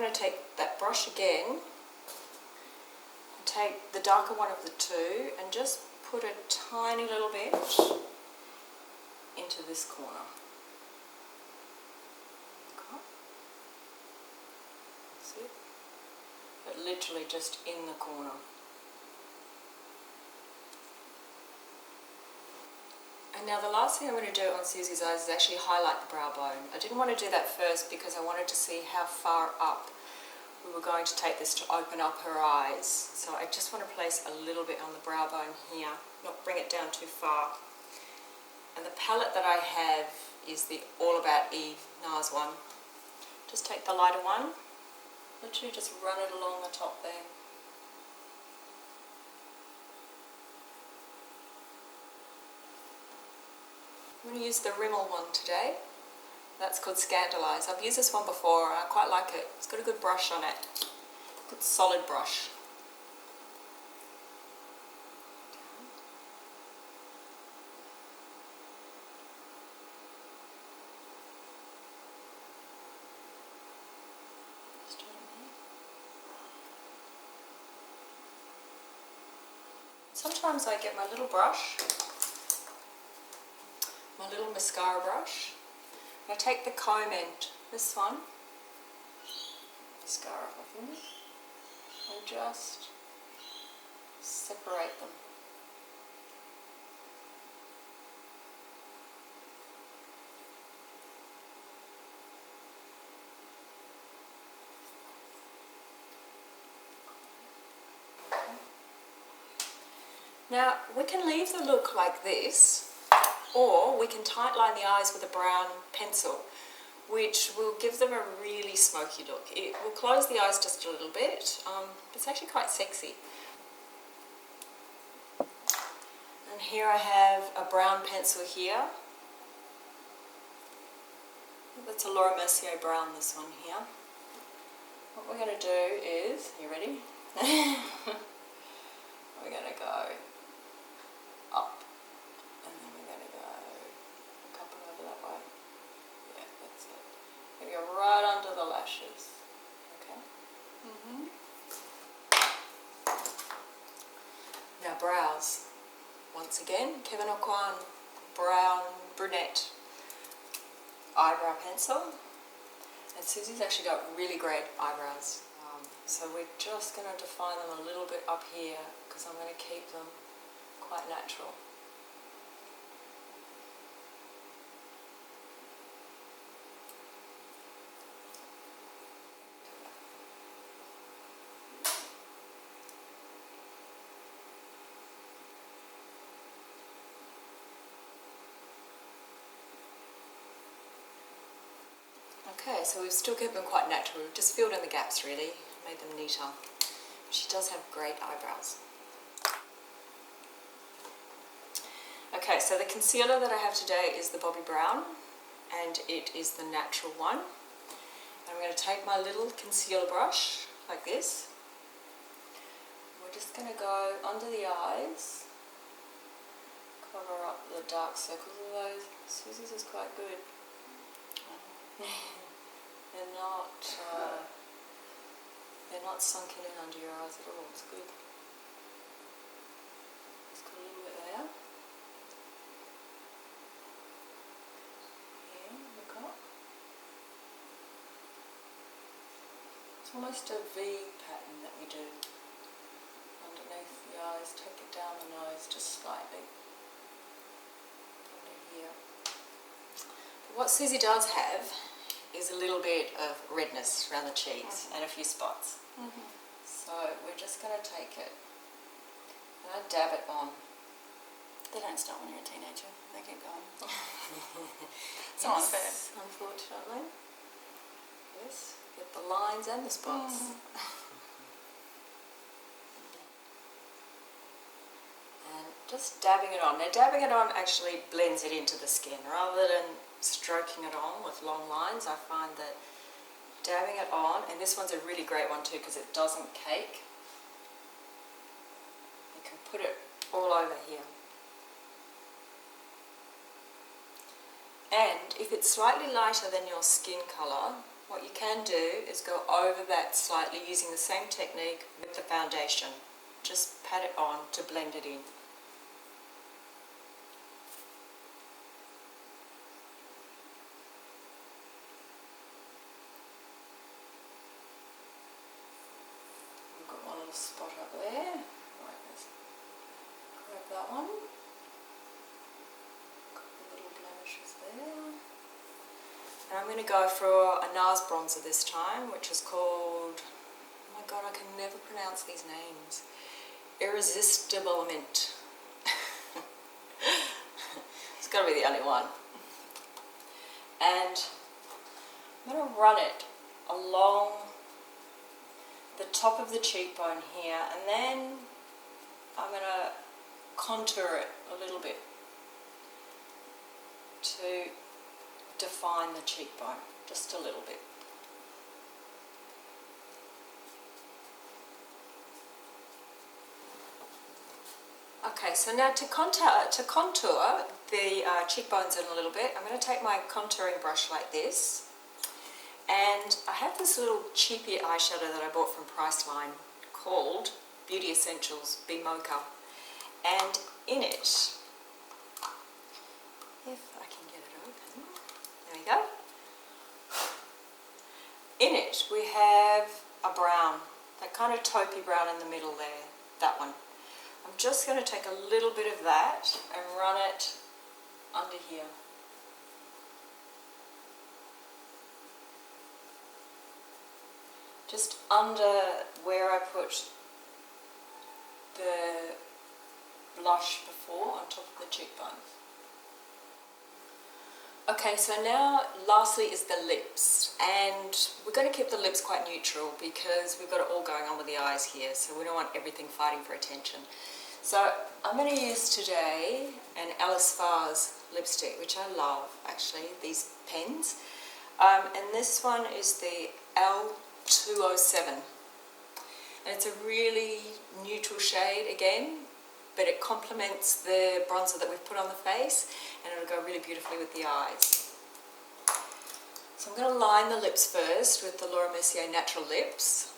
going to take that brush again and take the darker one of the two and just put a tiny little bit into this corner. Okay. That's it. But literally just in the corner. And now the last thing I'm going to do on Susie's eyes is actually highlight the brow bone. I didn't want to do that first because I wanted to see how far up we were going to take this to open up her eyes. So I just want to place a little bit on the brow bone here, not bring it down too far. And the palette that I have is the All About Eve NARS one. Just take the lighter one, literally just run it along the top there. I'm going to use the Rimmel one today. That's called Scandalise. I've used this one before and I quite like it. It's got a good brush on it. Good solid brush. Sometimes I get my little brush, my little mascara brush, and I take the comb end, this one, mascara off my fingers, and just separate them. Now we can leave the look like this, or we can tightline the eyes with a brown pencil, which will give them a really smoky look. It will close the eyes just a little bit. It's actually quite sexy. And here I have a brown pencil here. That's a Laura Mercier brown, this one here. What we're going to do is, you ready? We're going to go up, and then we're going to go a couple over that way. Yeah, that's it. We're going to go right under the lashes. Okay. Now brows. Once again, Kevin Aucoin brown brunette eyebrow pencil. And Susie's actually got really great eyebrows. So we're just going to define them a little bit up here because I'm going to keep them quite natural. Okay, so we've still kept them quite natural. We've just filled in the gaps really, made them neater. She does have great eyebrows. Okay, so the concealer that I have today is the Bobbi Brown, and it is the natural one. And I'm going to take my little concealer brush, like this. We're just going to go under the eyes, cover up the dark circles of those. Susie's is quite good. They're not sunken in under your eyes at all. It's good. Just got a little bit there. Look up. It's almost a V pattern that we do underneath the eyes. Take it down the nose just slightly. Under here. But what Susie does have is a little bit of redness around the cheeks and a few spots. So we're just going to take it and I dab it on. They don't stop when you're a teenager, they keep going. It's not unfair. Unfortunately. Yes, get the lines and the spots. And just dabbing it on. Now dabbing it on actually blends it into the skin rather than stroking it on with long lines. I find that dabbing it on, and this one's a really great one too because it doesn't cake. You can put it all over here. And if it's slightly lighter than your skin colour, what you can do is go over that slightly using the same technique with the foundation. Just pat it on to blend it in. I've got one little spot up there. Right, let's grab that one. And I'm going to go for a NARS bronzer this time, which is called, oh my god, I can never pronounce these names. Irresistible Mint. It's got to be the only one. And I'm going to run it along the top of the cheekbone here, and then I'm going to contour it a little bit to define the cheekbone, just a little bit. Okay, so now to contour the cheekbones in a little bit, I'm going to take my contouring brush like this, and I have this little cheapy eyeshadow that I bought from Priceline called Beauty Essentials Be Mocha, and in it, if I can get it open, there we go. In it we have a brown, that kind of taupey brown in the middle there, that one. I'm just going to take a little bit of that and run it under here. Just under where I put the blush before, on top of the cheekbone. Okay, so now lastly is the lips, and we're going to keep the lips quite neutral because we've got it all going on with the eyes here, so we don't want everything fighting for attention. So I'm going to use today an Alice Far's lipstick, which I love actually, these pens, and this one is the L207, and it's a really neutral shade again, but it complements the bronzer that we've put on the face, and it'll go really beautifully with the eyes. So I'm going to line the lips first with the Laura Mercier Natural Lips.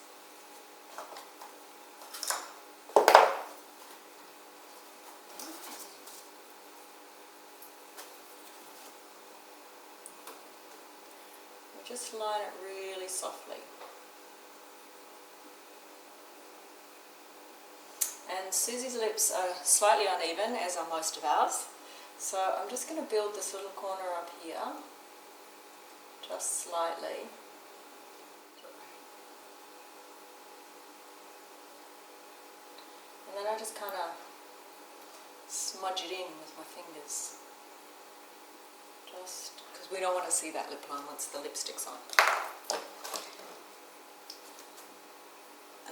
We'll just line it really softly. And Susie's lips are slightly uneven, as are most of ours. So I'm just going to build this little corner up here, just slightly. And then I just kind of smudge it in with my fingers. Just because we don't want to see that lip line once the lipstick's on.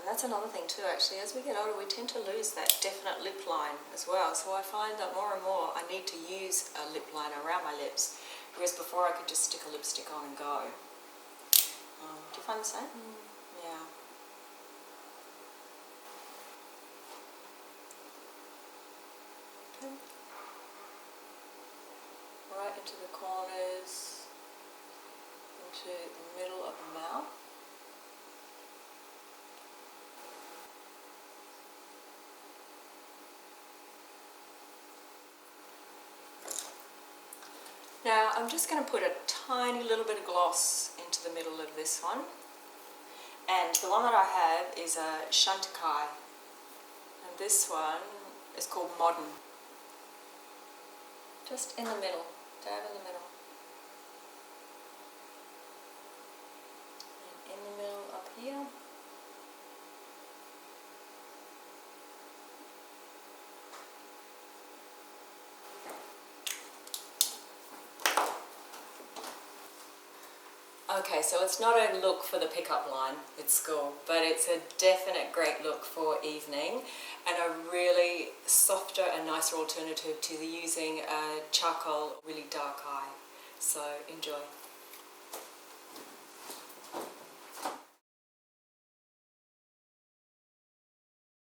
That's another thing too, actually, as we get older we tend to lose that definite lip line as well, so I find that more and more I need to use a lip liner around my lips, whereas before I could just stick a lipstick on and go. Do you find the same? Yeah. Okay. Right into the corners, into the middle of the mouth. Now I'm just going to put a tiny little bit of gloss into the middle of this one, and the one that I have is a Chantecaille, and this one is called Modern. Just in the middle, dab in the middle, and in the middle up here. Okay, so it's not a look for the pickup line at school, but it's a definite great look for evening, and a really softer and nicer alternative to using a charcoal really dark eye. So enjoy.